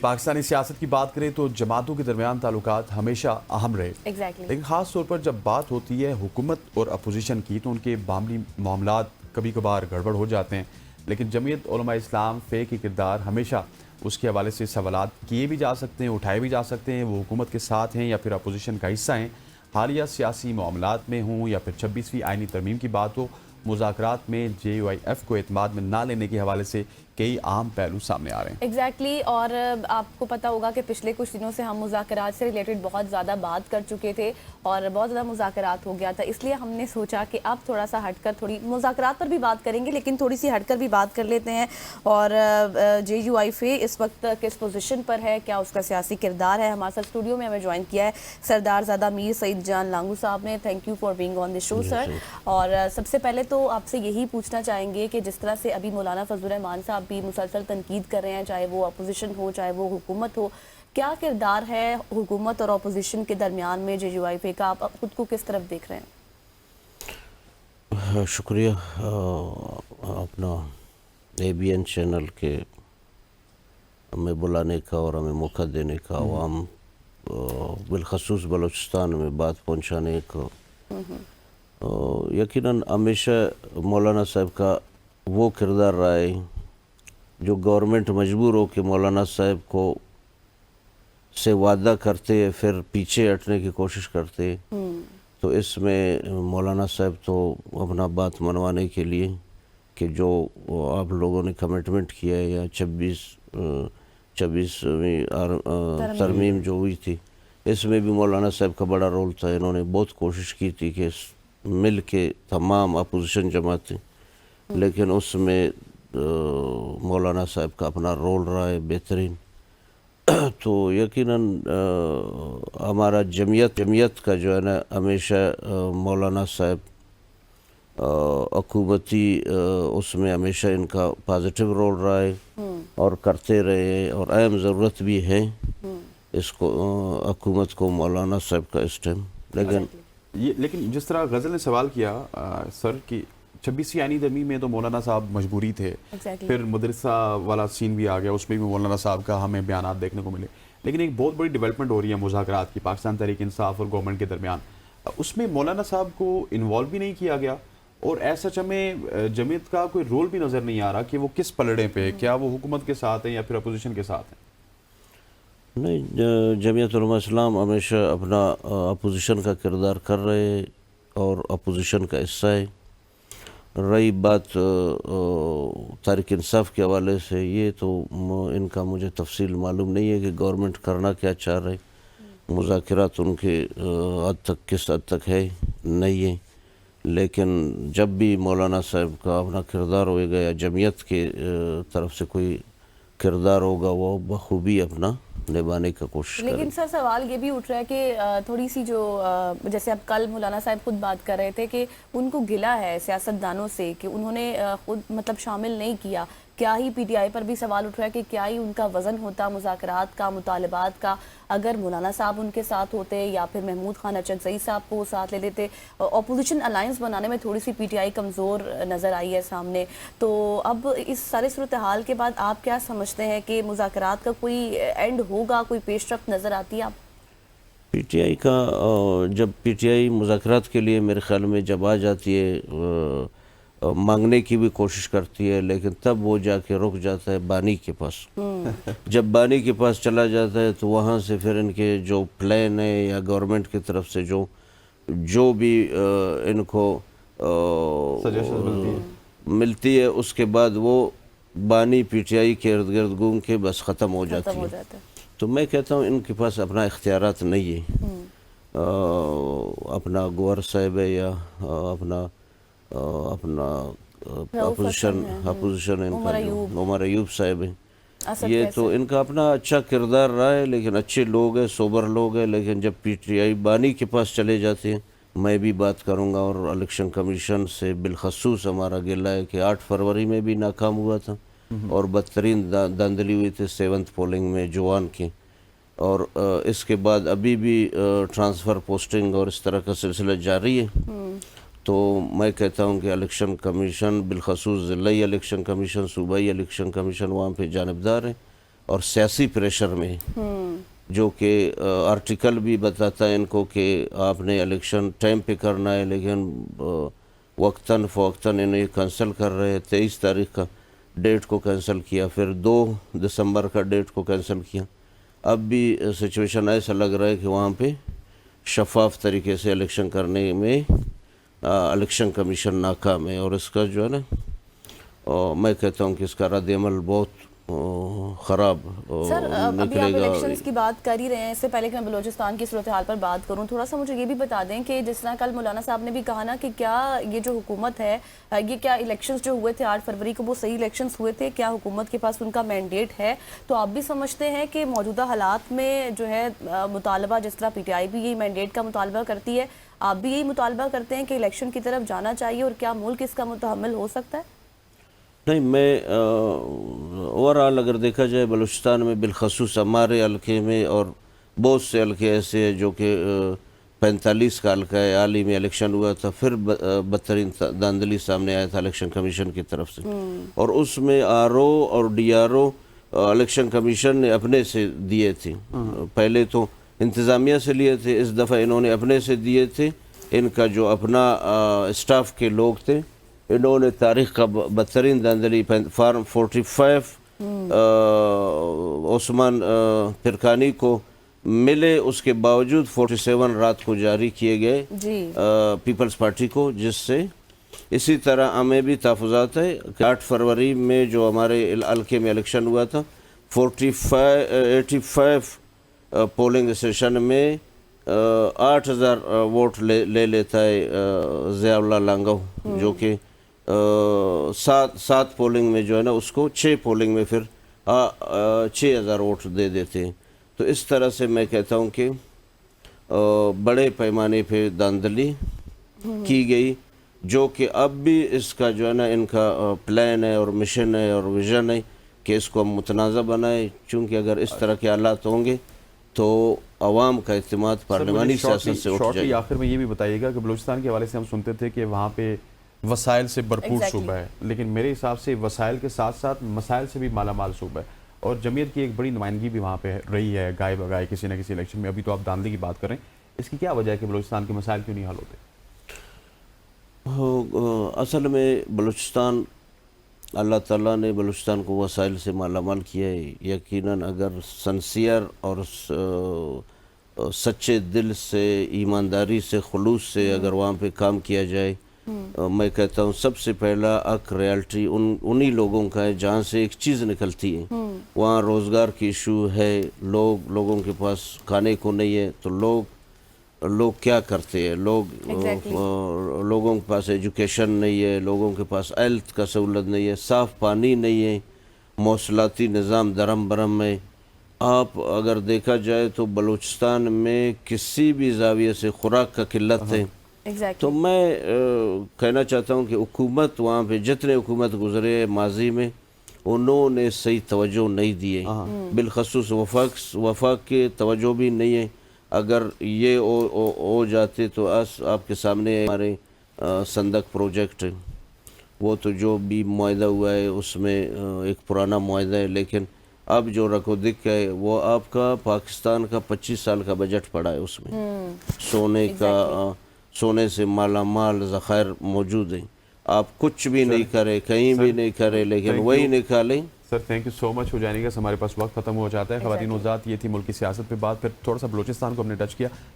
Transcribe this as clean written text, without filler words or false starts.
پاکستانی سیاست کی بات کریں تو جماعتوں کے درمیان تعلقات ہمیشہ اہم رہے لیکن خاص طور پر جب بات ہوتی ہے حکومت اور اپوزیشن کی تو ان کے باہمی معاملات کبھی کبھار گڑبڑ ہو جاتے ہیں، لیکن جمعیت علماء اسلام فے کی کردار ہمیشہ اس کے حوالے سے سوالات کیے بھی جا سکتے ہیں، اٹھائے بھی جا سکتے ہیں، وہ حکومت کے ساتھ ہیں یا پھر اپوزیشن کا حصہ ہیں، حالیہ سیاسی معاملات میں ہوں یا پھر 26ویں آئینی ترمیم کی بات ہو، مذاکرات میں جے یو آئی ایف کو اعتماد میں نہ لینے کے حوالے سے کئی عام پہلو سامنے آ رہے ہیں۔ ایگزیکٹلی اور آپ کو پتہ ہوگا کہ پچھلے کچھ دنوں سے ہم مذاکرات سے ریلیٹڈ بہت زیادہ بات کر چکے تھے اور بہت زیادہ مذاکرات ہو گیا تھا، اس لیے ہم نے سوچا کہ اب تھوڑا سا ہٹ کر تھوڑی مذاکرات پر بھی بات کریں گے لیکن تھوڑی سی ہٹ کر بھی بات کر لیتے ہیں۔ اور جے یو آئی فے اس وقت کس پوزیشن پر ہے، کیا اس کا سیاسی کردار ہے؟ ہمارے ساتھ اسٹوڈیو میں ہمیں جوائن کیا ہے سردار زادہ میر سعید جان لانگو صاحب نے۔ Thank you for being on the show sir. اور سب سے پہلے تو آپ سے یہی پوچھنا چاہیں گے کہ جس طرح سے ابھی مولانا فضل الرحمان صاحب بھی مسلسل تنقید کر رہے ہیں، چاہے وہ اپوزیشن ہو چاہے وہ حکومت ہو، کیا کردار ہے حکومت اور اپوزیشن کے درمیان میں جے یو آئی فے کا؟ آپ خود کو کس طرف دیکھ رہے ہیں؟ شکریہ اپنا اے بی این چینل کے ہمیں بلانے کا اور ہمیں موقع دینے کا، عوام بالخصوص بلوچستان میں بات پہنچانے کا۔ یقیناً ہمیشہ مولانا صاحب کا وہ کردار رہا ہے جو گورنمنٹ مجبور ہو کہ مولانا صاحب کو سے وعدہ کرتے پھر پیچھے ہٹنے کی کوشش کرتے، تو اس میں مولانا صاحب تو اپنا بات منوانے کے لیے کہ جو آپ لوگوں نے کمٹمنٹ کیا ہے یا 26ویں ترمیم جو ہوئی تھی، اس میں بھی مولانا صاحب کا بڑا رول تھا۔ انہوں نے بہت کوشش کی تھی کہ مل کے تمام اپوزیشن جماعتیں، لیکن اس میں مولانا صاحب کا اپنا رول رہا ہے بہترین۔ تو یقیناً ہمارا جمعیت کا جو ہے نا ہمیشہ مولانا صاحب حکومتی اس میں ہمیشہ ان کا پازیٹیو رول رہا ہے اور کرتے رہے، اور اہم ضرورت بھی ہے اس کو حکومت کو مولانا صاحب کا اس ٹائم۔ لیکن جس طرح غزل نے سوال کیا سر کہ 26ویں آئینی ترمیم میں تو مولانا صاحب مجبوری تھے، پھر مدرسہ والا سین بھی آ گیا، اس میں بھی مولانا صاحب کا ہمیں بیانات دیکھنے کو ملے، لیکن ایک بہت بڑی ڈیولپمنٹ ہو رہی ہے مذاکرات کی پاکستان تحریک انصاف اور گورنمنٹ کے درمیان، اس میں مولانا صاحب کو انوالو بھی نہیں کیا گیا اور ایسا ہمیں جمعیت کا کوئی رول بھی نظر نہیں آ رہا کہ وہ کس پلڑے پہ، کیا وہ حکومت کے ساتھ ہیں یا پھر اپوزیشن کے ساتھ ہیں؟ نہیں، جمعیت علماء اسلام ہمیشہ اپنا اپوزیشن کا کردار کر رہے ہیں اور اپوزیشن کا حصہ ہے۔ رہی بات تحریک انصاف کے حوالے سے، یہ تو ان کا مجھے تفصیل معلوم نہیں ہے کہ گورنمنٹ کرنا کیا چاہ رہے، مذاکرات ان کے حد تک کس حد تک ہے نہیں ہے، لیکن جب بھی مولانا صاحب کا اپنا کردار ہوئے گا یا جمعیت کے طرف سے کوئی کردار ہوگا وہ بخوبی اپنا نبھانے کا کوشش کریں۔ لیکن سر سوال یہ بھی اٹھ رہا ہے کہ تھوڑی سی جو جیسے اب کل مولانا صاحب خود بات کر رہے تھے کہ ان کو گلہ ہے سیاستدانوں سے کہ انہوں نے خود مطلب شامل نہیں کیا، کیا ہی پی ٹی آئی پر بھی سوال اٹھ رہا ہے کہ کیا ہی ان کا وزن ہوتا مذاکرات کا، مطالبات کا، اگر مولانا صاحب ان کے ساتھ ہوتے یا پھر محمود خان اچکزئی صاحب کو ساتھ لے لیتے۔ اپوزیشن الائنس بنانے میں تھوڑی سی پی ٹی آئی کمزور نظر آئی ہے سامنے، تو اب اس سارے صورتحال کے بعد آپ کیا سمجھتے ہیں کہ مذاکرات کا کوئی اینڈ ہوگا، کوئی پیش رفت نظر آتی ہے آپ؟ پی ٹی آئی کا جب پی ٹی آئی مذاکرات کے لیے میرے خیال میں جب آ جاتی ہے، مانگنے کی بھی کوشش کرتی ہے، لیکن تب وہ جا کے رک جاتا ہے بانی کے پاس۔ جب بانی کے پاس چلا جاتا ہے تو وہاں سے پھر ان کے جو پلان ہے یا گورنمنٹ کی طرف سے جو بھی ان کو ملتی ہے، اس کے بعد وہ بانی پی ٹی آئی کے ارد گرد گھوم کے بس ختم ہو جاتی ہے۔ تو میں کہتا ہوں ان کے پاس اپنا اختیارات نہیں ہے، اپنا گوھر صاحب ہے یا اپنا اپوزیشن عمر ایوب صاحب ہیں، یہ تو ان کا اپنا اچھا کردار رہا ہے، لیکن اچھے لوگ ہیں، سوبر لوگ ہیں، لیکن جب پی ٹی آئی بانی کے پاس چلے جاتے ہیں، میں بھی بات کروں گا اور الیکشن کمیشن سے بالخصوص ہمارا گلہ ہے کہ 8 فروری میں بھی ناکام ہوا تھا اور بدترین دھاندلی ہوئی تھی 7th پولنگ میں جوان کی، اور اس کے بعد ابھی بھی ٹرانسفر پوسٹنگ اور اس طرح کا سلسلہ جاری ہے۔ تو میں کہتا ہوں کہ الیکشن کمیشن بالخصوص ضلعی الیکشن کمیشن، صوبائی الیکشن کمیشن وہاں پہ جانبدار ہیں اور سیاسی پریشر میں، جو کہ آرٹیکل بھی بتاتا ہے ان کو کہ آپ نے الیکشن ٹائم پہ کرنا ہے، لیکن وقتاً فوقتاً انہیں کینسل کر رہے ہیں۔ 23 تاریخ کا ڈیٹ کو کینسل کیا، پھر 2 دسمبر کا ڈیٹ کو کینسل کیا۔ اب بھی سچویشن ایسا لگ رہا ہے کہ وہاں پہ شفاف طریقے سے الیکشن کرنے میں الیکشن کمیشن ناکام ہے، اور اس کا جو ہے نا میں کہتا ہوں کہ اس کا رد عمل بہت خراب سر ابھی نکلے آپ گا۔ الیکشنز کی بات کر ہی رہے ہیں، اس سے پہلے کہ میں بلوچستان کی صورتحال پر بات کروں، تھوڑا سا مجھے یہ بھی بتا دیں کہ جس طرح کل مولانا صاحب نے بھی کہا نا کہ کیا یہ جو حکومت ہے، یہ کیا الیکشنز جو ہوئے تھے 8 فروری کو وہ صحیح الیکشنز ہوئے تھے؟ کیا حکومت کے پاس ان کا مینڈیٹ ہے؟ تو آپ بھی سمجھتے ہیں کہ موجودہ حالات میں جو ہے مطالبہ، جس طرح پی ٹی آئی بھی یہی مینڈیٹ کا مطالبہ کرتی ہے، آپ بھی یہی مطالبہ کرتے ہیں کہ الیکشن کی طرف جانا چاہیے، اور کیا ملک اس کا متحمل ہو سکتا ہے؟ نہیں، میں اوورآل اگر دیکھا جائے بلوچستان میں بالخصوص ہمارے حلقے میں، اور بہت سے حلقے ایسے ہیں جو کہ 45 کا حلقہ ہے، حال ہی میں الیکشن ہوا تھا، پھر بدترین داندلی سامنے آیا تھا الیکشن کمیشن کی طرف سے، اور اس میں آر او اور D R O election commission نے اپنے سے دیے تھے۔ پہلے تو انتظامیہ سے لیے تھے، اس دفعہ انہوں نے اپنے سے دیے تھے۔ ان کا جو اپنا اسٹاف کے لوگ تھے، انہوں نے تاریخ کا بدترین داندلی فارم 45 عثمان پرکانی کو ملے، اس کے باوجود 47 رات کو جاری کیے گئے پیپلز پارٹی کو، جس سے اسی طرح ہمیں بھی تحفظات ہے کہ 8 فروری میں جو ہمارے حلقے میں الیکشن ہوا تھا، 85 پولنگ اسٹیشن میں 8000 ووٹ لے لیتا ہے ضیاء اللہ لانگو، جو کہ 7 پولنگ میں جو ہے نا اس کو 6 پولنگ میں پھر 6000 ووٹ دے دیتے ہیں۔ تو اس طرح سے میں کہتا ہوں کہ بڑے پیمانے پہ داندلی کی گئی، جو کہ اب بھی اس کا جو ہے نا ان کا پلان ہے اور مشن ہے اور ویژن ہے کہ اس کو ہم متنازع بنائیں، چونکہ اگر اس طرح کے حالات ہوں گے تو عوام کا اعتماد پارلیمانی سیاست سے اٹھ جائے گا۔ آخر میں یہ بھی بتائیے گا کہ بلوچستان کے حوالے سے ہم سنتے تھے کہ وہاں پہ وسائل سے بھرپور صوبہ ہے، لیکن میرے حساب سے وسائل کے ساتھ ساتھ مسائل سے بھی مالا مال صوبہ ہے، اور جمعیت کی ایک بڑی نمائندگی بھی وہاں پہ رہی ہے گائے بگائے کسی نہ کسی الیکشن میں۔ ابھی تو آپ داندلی کی بات کر رہے ہیں، اس کی کیا وجہ ہے کہ بلوچستان کے مسائل کیوں نہیں حل ہوتے؟ اصل میں بلوچستان، اللہ تعالیٰ نے بلوچستان کو وسائل سے مالا مال کیا ہے۔ یقیناً اگر سنسیئر اور سچے دل سے، ایمانداری سے، خلوص سے اگر وہاں پہ کام کیا جائے، میں کہتا ہوں سب سے پہلا حق ریالٹی انہی لوگوں کا ہے جہاں سے ایک چیز نکلتی ہے۔ وہاں روزگار کی ایشو ہے، لوگوں کے پاس کھانے کو نہیں ہے، تو لوگ کیا کرتے ہیں؟ لوگوں کے پاس ایجوکیشن نہیں ہے، لوگوں کے پاس ہیلتھ کا سہولت نہیں ہے، صاف پانی نہیں ہے، مواصلاتی نظام درم برم ہے۔ آپ اگر دیکھا جائے تو بلوچستان میں کسی بھی زاویے سے خوراک کا قلت ہے۔ تو میں کہنا چاہتا ہوں کہ حکومت وہاں پہ جتنے حکومت گزرے ماضی میں، انہوں نے صحیح توجہ نہیں دی ہے، بالخصوص وفاق کے توجہ بھی نہیں ہے۔ اگر یہ ہو جاتے تو آپ کے سامنے ہمارے صندق پروجیکٹ ہے، وہ تو جو بھی معاہدہ ہوا ہے اس میں ایک پرانا معاہدہ ہے، لیکن اب جو رکو دکھ ہے وہ آپ کا پاکستان کا 25 سال کا بجٹ پڑا ہے، اس میں سونے سے مالا مال ذخائر موجود ہیں۔ آپ کچھ بھی نہیں کرے، کہیں بھی نہیں کرے، لیکن وہی نکالیں۔ سر تھینک یو سو مچ ہو جانے گا، ہمارے پاس وقت ختم ہو جاتا ہے۔ خواتین و ذات، یہ تھی ملک کی سیاست پہ بات، پھر تھوڑا سا بلوچستان کو ہم نے ٹچ کیا۔